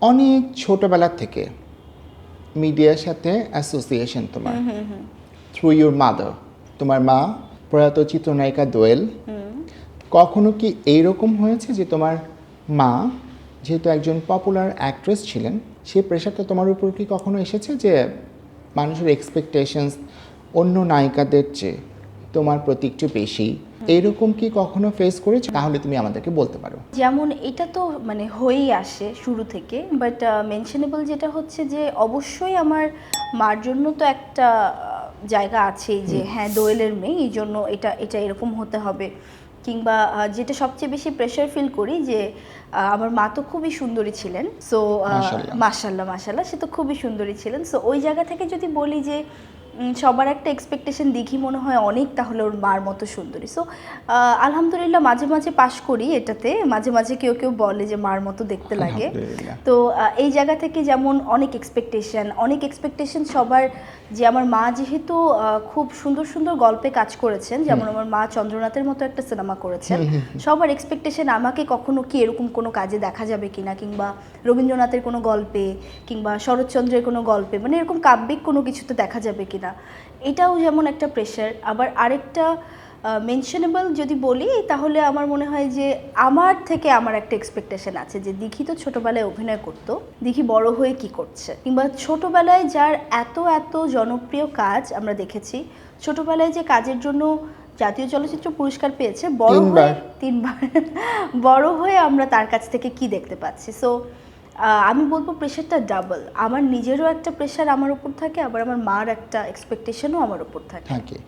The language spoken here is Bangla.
অনেক ছোটবেলা থেকে মিডিয়ার সাথে অ্যাসোসিয়েশন তোমার থ্রু ইউর মাদার, তোমার মা প্রয়াত চিত্রনায়িকা দোয়েল। কখনো কি এইরকম হয়েছে যে তোমার মা যেহেতু একজন পপুলার অ্যাক্ট্রেস ছিলেন, সেই প্রেশারটা তোমার উপর কি কখনো এসেছে যে মানুষের এক্সপেকটেশনস অন্য নায়িকাদের চেয়ে তোমার প্রতি একটু বেশি, এইরকম কি কখনো ফেস করেছো? তাহলে তুমি আমাদেরকে বলতে পারো। যেমন এটা তো মানে হয়েই আসে শুরু থেকে, বাট মেনশনেবল যেটা হচ্ছে যে অবশ্যই আমার মার জন্য তো একটা জায়গা আছেই যে হ্যাঁ দোয়েলের মেয়ে, এই জন্য এটা এটা এরকম হতে হবে। কিংবা যেটা সবচেয়ে বেশি প্রেশার ফিল করি যে আমার মা তো খুবই সুন্দরী ছিলেন, সো মাশাল্লাহ মাশাল্লাহ, সে তো খুবই সুন্দরী ছিলেন। সো ওই জায়গা থেকে যদি বলি যে সবার একটা এক্সপেকটেশন দেখি মনে হয় অনেক, তাহলে ওর মার মতো সুন্দরী। সো আলহামদুলিল্লাহ মাঝে মাঝে পাশ করি এটাতে, মাঝে মাঝে কেউ কেউ বলে যে মার মতো দেখতে লাগে। তো এই জায়গা থেকে যেমন অনেক এক্সপেকটেশন সবার, যে আমার মা যেহেতু খুব সুন্দর সুন্দর গল্পে কাজ করেছেন, যেমন আমার মা চন্দ্রনাথের মতো একটা সিনেমা করেছেন, সবার এক্সপেকটেশন আমাকে কখনো কি এরকম কোনো কাজে দেখা যাবে কিনা, কিংবা রবীন্দ্রনাথের কোনো গল্পে, কিংবা শরৎচন্দ্রের কোনো গল্পে, মানে এরকম কাব্যিক কোনো কিছুতে দেখা যাবে কিনা, এটাও যেমন একটা প্রেশার। আবার আরেকটা মেনশনেবল যদি বলি, তাহলে আমার মনে হয় যে আমার থেকে আমার একটা এক্সপেকটেশন আছে যে দিঘি তো ছোটোবেলায় অভিনয় করতো, দিঘি বড় হয়ে কি করছে, কিংবা ছোটোবেলায় যার এত এত জনপ্রিয় কাজ আমরা দেখেছি, ছোটোবেলায় যে কাজের জন্য জাতীয় চলচ্চিত্র পুরস্কার পেয়েছে, তিনবার বড় হয়ে আমরা তার কাছ থেকে কি দেখতে পাচ্ছি। সো আমি বলবো প্রেশারটা ডাবল, আমার নিজেরও একটা প্রেশার আমার উপর থাকে, আবার আমার মার একটা এক্সপেকটেশনও আমার উপর থাকে।